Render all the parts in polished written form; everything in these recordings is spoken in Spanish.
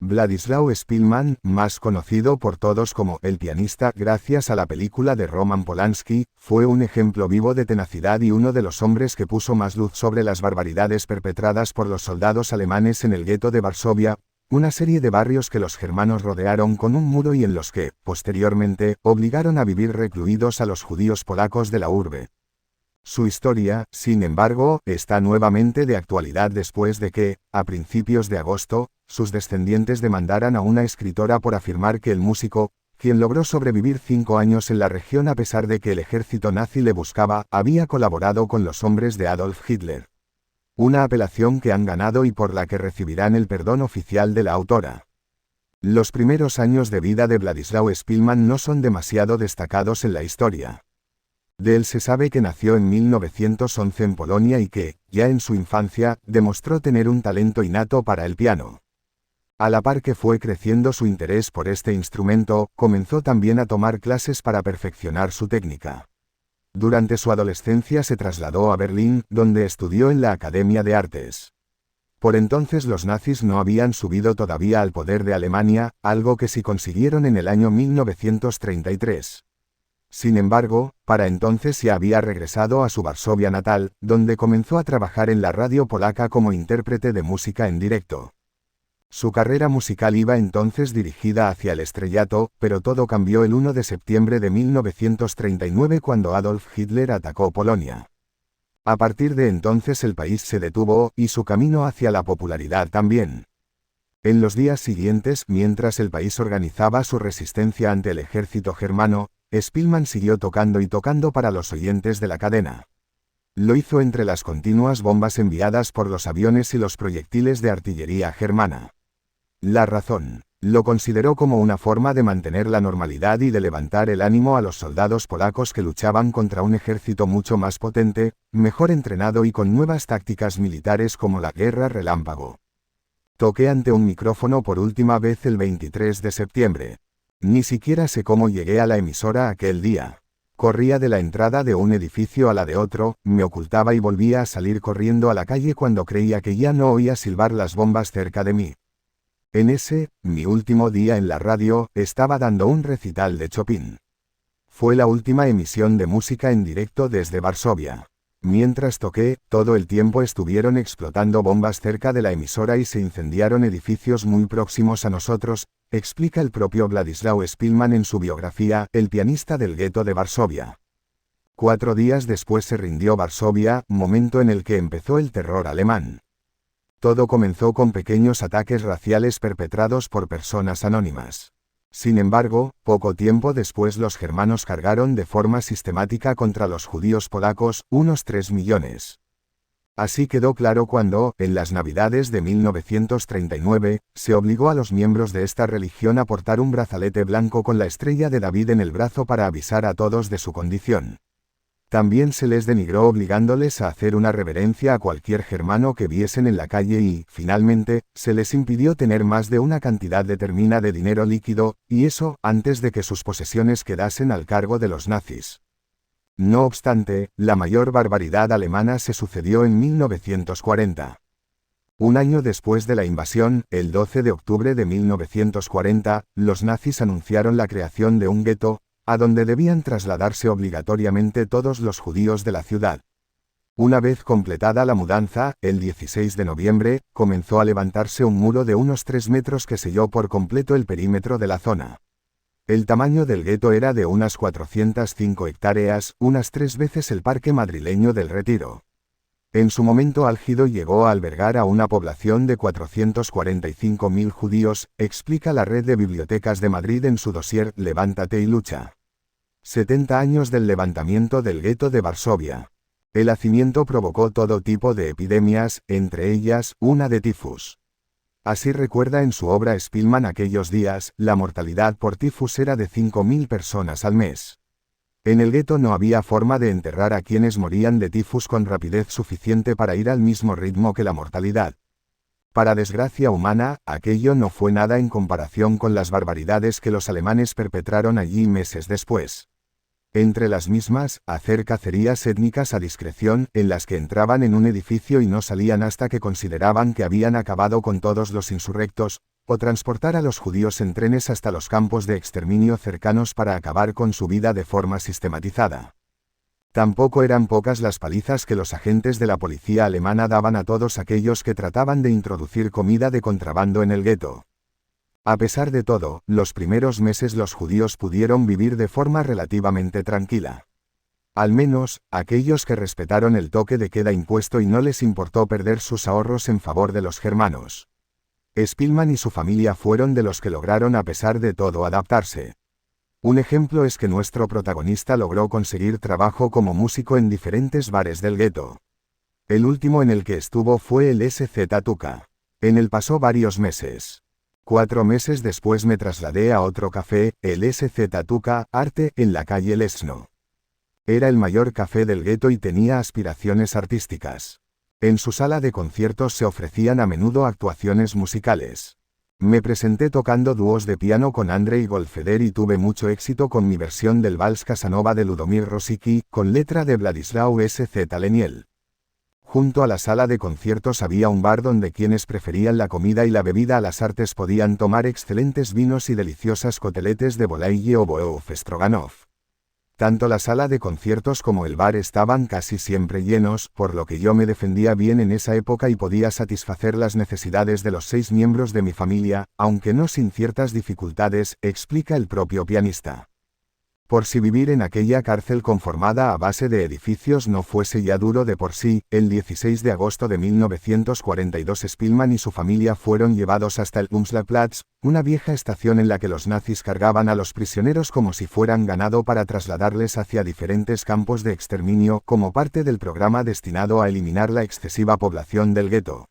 Władysław Szpilman, más conocido por todos como El pianista gracias a la película de Roman Polanski, fue un ejemplo vivo de tenacidad y uno de los hombres que puso más luz sobre las barbaridades perpetradas por los soldados alemanes en el gueto de Varsovia, una serie de barrios que los germanos rodearon con un muro y en los que, posteriormente, obligaron a vivir recluidos a los judíos polacos de la urbe. Su historia, sin embargo, está nuevamente de actualidad después de que, a principios de agosto, sus descendientes demandaran a una escritora por afirmar que el músico, quien logró sobrevivir 5 años en la región a pesar de que el ejército nazi le buscaba, había colaborado con los hombres de Adolf Hitler. Una apelación que han ganado y por la que recibirán el perdón oficial de la autora. Los primeros años de vida de Władysław Szpilman no son demasiado destacados en la historia. De él se sabe que nació en 1911 en Polonia y que, ya en su infancia, demostró tener un talento innato para el piano. A la par que fue creciendo su interés por este instrumento, comenzó también a tomar clases para perfeccionar su técnica. Durante su adolescencia se trasladó a Berlín, donde estudió en la Academia de Artes. Por entonces los nazis no habían subido todavía al poder de Alemania, algo que sí consiguieron en el año 1933. Sin embargo, para entonces ya había regresado a su Varsovia natal, donde comenzó a trabajar en la radio polaca como intérprete de música en directo. Su carrera musical iba entonces dirigida hacia el estrellato, pero todo cambió el 1 de septiembre de 1939 cuando Adolf Hitler atacó Polonia. A partir de entonces el país se detuvo, y su camino hacia la popularidad también. En los días siguientes, mientras el país organizaba su resistencia ante el ejército germano, Szpilman siguió tocando y tocando para los oyentes de la cadena. Lo hizo entre las continuas bombas enviadas por los aviones y los proyectiles de artillería germana. La razón. Lo consideró como una forma de mantener la normalidad y de levantar el ánimo a los soldados polacos que luchaban contra un ejército mucho más potente, mejor entrenado y con nuevas tácticas militares como la guerra relámpago. Toqué ante un micrófono por última vez el 23 de septiembre. Ni siquiera sé cómo llegué a la emisora aquel día. Corría de la entrada de un edificio a la de otro, me ocultaba y volvía a salir corriendo a la calle cuando creía que ya no oía silbar las bombas cerca de mí. En ese, mi último día en la radio, estaba dando un recital de Chopin. Fue la última emisión de música en directo desde Varsovia. Mientras toqué, todo el tiempo estuvieron explotando bombas cerca de la emisora y se incendiaron edificios muy próximos a nosotros, explica el propio Władysław Szpilman en su biografía, El pianista del gueto de Varsovia. 4 días después se rindió Varsovia, momento en el que empezó el terror alemán. Todo comenzó con pequeños ataques raciales perpetrados por personas anónimas. Sin embargo, poco tiempo después los germanos cargaron de forma sistemática contra los judíos polacos, unos 3 millones. Así quedó claro cuando, en las Navidades de 1939, se obligó a los miembros de esta religión a portar un brazalete blanco con la estrella de David en el brazo para avisar a todos de su condición. También se les denigró obligándoles a hacer una reverencia a cualquier germano que viesen en la calle y, finalmente, se les impidió tener más de una cantidad determinada de dinero líquido, y eso, antes de que sus posesiones quedasen al cargo de los nazis. No obstante, la mayor barbaridad alemana se sucedió en 1940. Un año después de la invasión, el 12 de octubre de 1940, los nazis anunciaron la creación de un gueto, a donde debían trasladarse obligatoriamente todos los judíos de la ciudad. Una vez completada la mudanza, el 16 de noviembre, comenzó a levantarse un muro de unos 3 metros que selló por completo el perímetro de la zona. El tamaño del gueto era de unas 405 hectáreas, unas 3 veces el parque madrileño del Retiro. En su momento álgido llegó a albergar a una población de 445.000 judíos, explica la Red de Bibliotecas de Madrid en su dossier Levántate y lucha. 70 años del levantamiento del gueto de Varsovia. El hacimiento provocó todo tipo de epidemias, entre ellas, una de tifus. Así recuerda en su obra Szpilman aquellos días, la mortalidad por tifus era de 5.000 personas al mes. En el gueto no había forma de enterrar a quienes morían de tifus con rapidez suficiente para ir al mismo ritmo que la mortalidad. Para desgracia humana, aquello no fue nada en comparación con las barbaridades que los alemanes perpetraron allí meses después. Entre las mismas, hacer cacerías étnicas a discreción, en las que entraban en un edificio y no salían hasta que consideraban que habían acabado con todos los insurrectos, o transportar a los judíos en trenes hasta los campos de exterminio cercanos para acabar con su vida de forma sistematizada. Tampoco eran pocas las palizas que los agentes de la policía alemana daban a todos aquellos que trataban de introducir comida de contrabando en el gueto. A pesar de todo, los primeros meses los judíos pudieron vivir de forma relativamente tranquila. Al menos, aquellos que respetaron el toque de queda impuesto y no les importó perder sus ahorros en favor de los germanos. Spielmann y su familia fueron de los que lograron a pesar de todo adaptarse. Un ejemplo es que nuestro protagonista logró conseguir trabajo como músico en diferentes bares del gueto. El último en el que estuvo fue el SZ Tuca. En él pasó varios meses. 4 meses después me trasladé a otro café, el SZ Tuca, Arte, en la calle Lesno. Era el mayor café del gueto y tenía aspiraciones artísticas. En su sala de conciertos se ofrecían a menudo actuaciones musicales. Me presenté tocando dúos de piano con Andrei Golfeder y tuve mucho éxito con mi versión del Vals Casanova de Ludomir Rosicky, con letra de Władysław S.Z. Leniel. Junto a la sala de conciertos había un bar donde quienes preferían la comida y la bebida a las artes podían tomar excelentes vinos y deliciosas coteletes de volaille o boeuf stroganov. Tanto la sala de conciertos como el bar estaban casi siempre llenos, por lo que yo me defendía bien en esa época y podía satisfacer las necesidades de los 6 miembros de mi familia, aunque no sin ciertas dificultades, explica el propio pianista. Por si vivir en aquella cárcel conformada a base de edificios no fuese ya duro de por sí, el 16 de agosto de 1942 Spielmann y su familia fueron llevados hasta el Umschlagplatz, una vieja estación en la que los nazis cargaban a los prisioneros como si fueran ganado para trasladarles hacia diferentes campos de exterminio como parte del programa destinado a eliminar la excesiva población del gueto.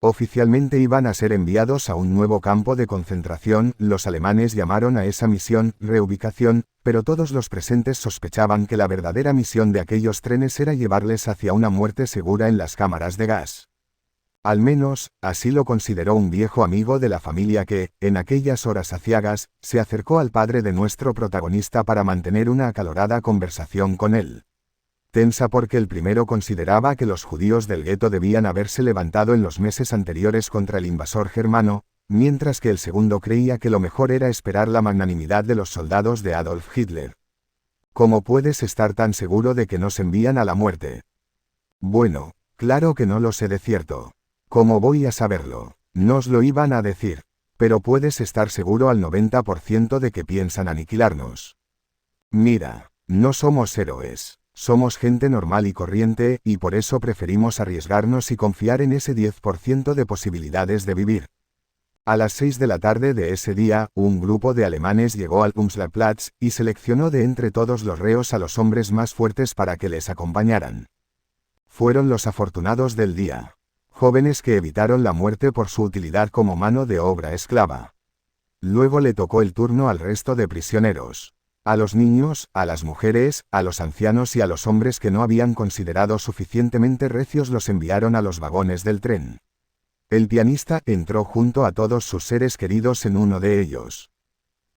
Oficialmente iban a ser enviados a un nuevo campo de concentración, los alemanes llamaron a esa misión reubicación, pero todos los presentes sospechaban que la verdadera misión de aquellos trenes era llevarles hacia una muerte segura en las cámaras de gas. Al menos, así lo consideró un viejo amigo de la familia que, en aquellas horas aciagas, se acercó al padre de nuestro protagonista para mantener una acalorada conversación con él. Tensa porque el primero consideraba que los judíos del gueto debían haberse levantado en los meses anteriores contra el invasor germano, mientras que el segundo creía que lo mejor era esperar la magnanimidad de los soldados de Adolf Hitler. ¿Cómo puedes estar tan seguro de que nos envían a la muerte? Bueno, claro que no lo sé de cierto. ¿Cómo voy a saberlo? Nos lo iban a decir. Pero puedes estar seguro al 90% de que piensan aniquilarnos. Mira, no somos héroes. Somos gente normal y corriente, y por eso preferimos arriesgarnos y confiar en ese 10% de posibilidades de vivir. A las 6 de la tarde de ese día, un grupo de alemanes llegó al Umschlagplatz y seleccionó de entre todos los reos a los hombres más fuertes para que les acompañaran. Fueron los afortunados del día. Jóvenes que evitaron la muerte por su utilidad como mano de obra esclava. Luego le tocó el turno al resto de prisioneros. A los niños, a las mujeres, a los ancianos y a los hombres que no habían considerado suficientemente recios los enviaron a los vagones del tren. El pianista entró junto a todos sus seres queridos en uno de ellos.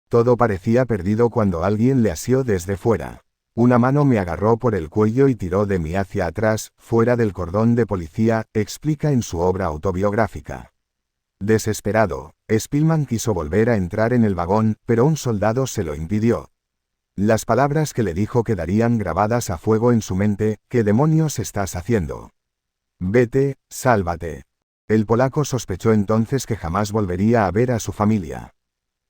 Todo parecía perdido cuando alguien le asió desde fuera. Una mano me agarró por el cuello y tiró de mí hacia atrás, fuera del cordón de policía, explica en su obra autobiográfica. Desesperado, Spielmann quiso volver a entrar en el vagón, pero un soldado se lo impidió. Las palabras que le dijo quedarían grabadas a fuego en su mente: ¿qué demonios estás haciendo? Vete, sálvate. El polaco sospechó entonces que jamás volvería a ver a su familia.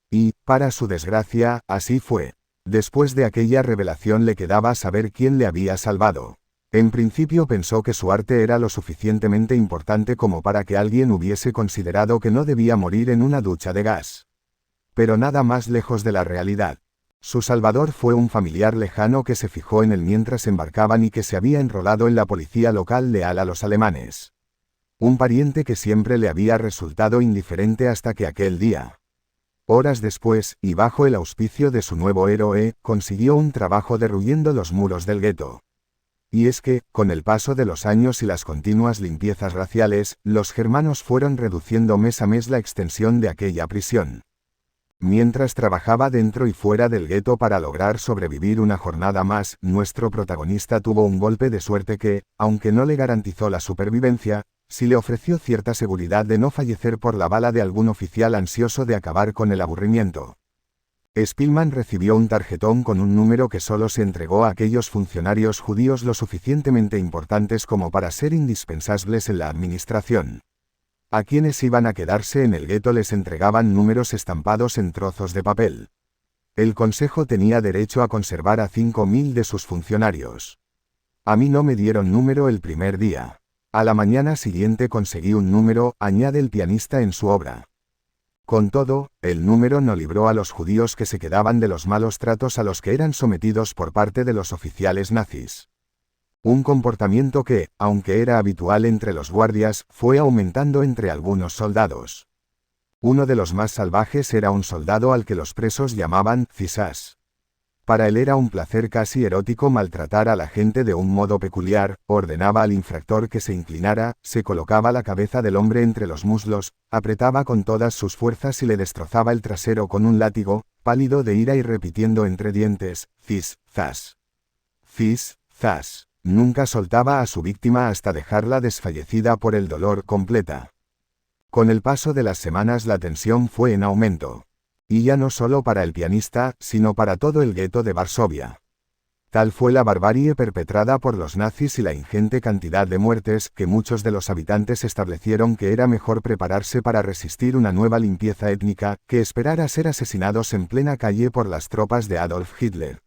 Y, para su desgracia, así fue. Después de aquella revelación le quedaba saber quién le había salvado. En principio pensó que su arte era lo suficientemente importante como para que alguien hubiese considerado que no debía morir en una ducha de gas. Pero nada más lejos de la realidad. Su salvador fue un familiar lejano que se fijó en él mientras embarcaban y que se había enrolado en la policía local leal a los alemanes. Un pariente que siempre le había resultado indiferente hasta que aquel día. Horas después, y bajo el auspicio de su nuevo héroe, consiguió un trabajo derruyendo los muros del gueto. Y es que, con el paso de los años y las continuas limpiezas raciales, los germanos fueron reduciendo mes a mes la extensión de aquella prisión. Mientras trabajaba dentro y fuera del gueto para lograr sobrevivir una jornada más, nuestro protagonista tuvo un golpe de suerte que, aunque no le garantizó la supervivencia, si le ofreció cierta seguridad de no fallecer por la bala de algún oficial ansioso de acabar con el aburrimiento. Spillman recibió un tarjetón con un número que solo se entregó a aquellos funcionarios judíos lo suficientemente importantes como para ser indispensables en la administración. A quienes iban a quedarse en el gueto les entregaban números estampados en trozos de papel. El consejo tenía derecho a conservar a 5.000 de sus funcionarios. A mí no me dieron número el primer día. A la mañana siguiente conseguí un número, añade el pianista en su obra. Con todo, el número no libró a los judíos que se quedaban de los malos tratos a los que eran sometidos por parte de los oficiales nazis. Un comportamiento que, aunque era habitual entre los guardias, fue aumentando entre algunos soldados. Uno de los más salvajes era un soldado al que los presos llamaban Cisas. Para él era un placer casi erótico maltratar a la gente de un modo peculiar, ordenaba al infractor que se inclinara, se colocaba la cabeza del hombre entre los muslos, apretaba con todas sus fuerzas y le destrozaba el trasero con un látigo, pálido de ira y repitiendo entre dientes, cis, zas. Cis, zas. Nunca soltaba a su víctima hasta dejarla desfallecida por el dolor completa. Con el paso de las semanas la tensión fue en aumento. Y ya no solo para el pianista, sino para todo el gueto de Varsovia. Tal fue la barbarie perpetrada por los nazis y la ingente cantidad de muertes que muchos de los habitantes establecieron que era mejor prepararse para resistir una nueva limpieza étnica que esperar a ser asesinados en plena calle por las tropas de Adolf Hitler.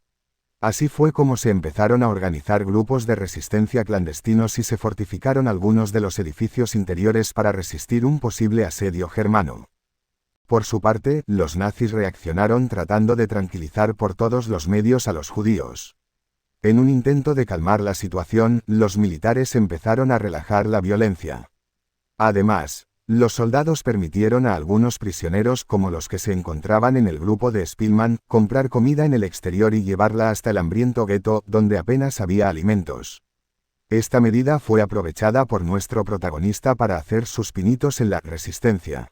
Así fue como se empezaron a organizar grupos de resistencia clandestinos y se fortificaron algunos de los edificios interiores para resistir un posible asedio germano. Por su parte, los nazis reaccionaron tratando de tranquilizar por todos los medios a los judíos. En un intento de calmar la situación, los militares empezaron a relajar la violencia. Además, los soldados permitieron a algunos prisioneros como los que se encontraban en el grupo de Spillman, comprar comida en el exterior y llevarla hasta el hambriento gueto, donde apenas había alimentos. Esta medida fue aprovechada por nuestro protagonista para hacer sus pinitos en la resistencia.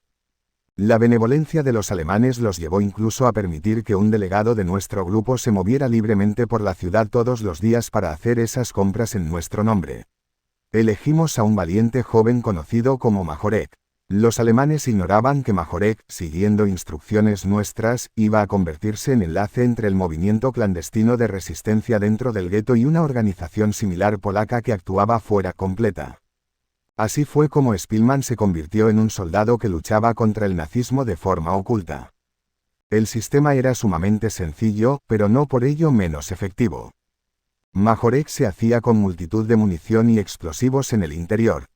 La benevolencia de los alemanes los llevó incluso a permitir que un delegado de nuestro grupo se moviera libremente por la ciudad todos los días para hacer esas compras en nuestro nombre. Elegimos a un valiente joven conocido como Majorek. Los alemanes ignoraban que Majorek, siguiendo instrucciones nuestras, iba a convertirse en enlace entre el movimiento clandestino de resistencia dentro del gueto y una organización similar polaca que actuaba fuera completa. Así fue como Spillman se convirtió en un soldado que luchaba contra el nazismo de forma oculta. El sistema era sumamente sencillo, pero no por ello menos efectivo. Majorek se hacía con multitud de munición y explosivos en el interior.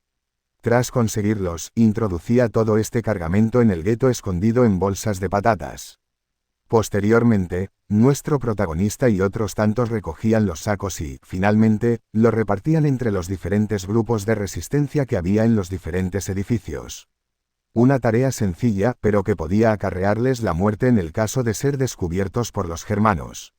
Tras conseguirlos, introducía todo este cargamento en el gueto escondido en bolsas de patatas. Posteriormente, nuestro protagonista y otros tantos recogían los sacos y, finalmente, los repartían entre los diferentes grupos de resistencia que había en los diferentes edificios. Una tarea sencilla, pero que podía acarrearles la muerte en el caso de ser descubiertos por los germanos.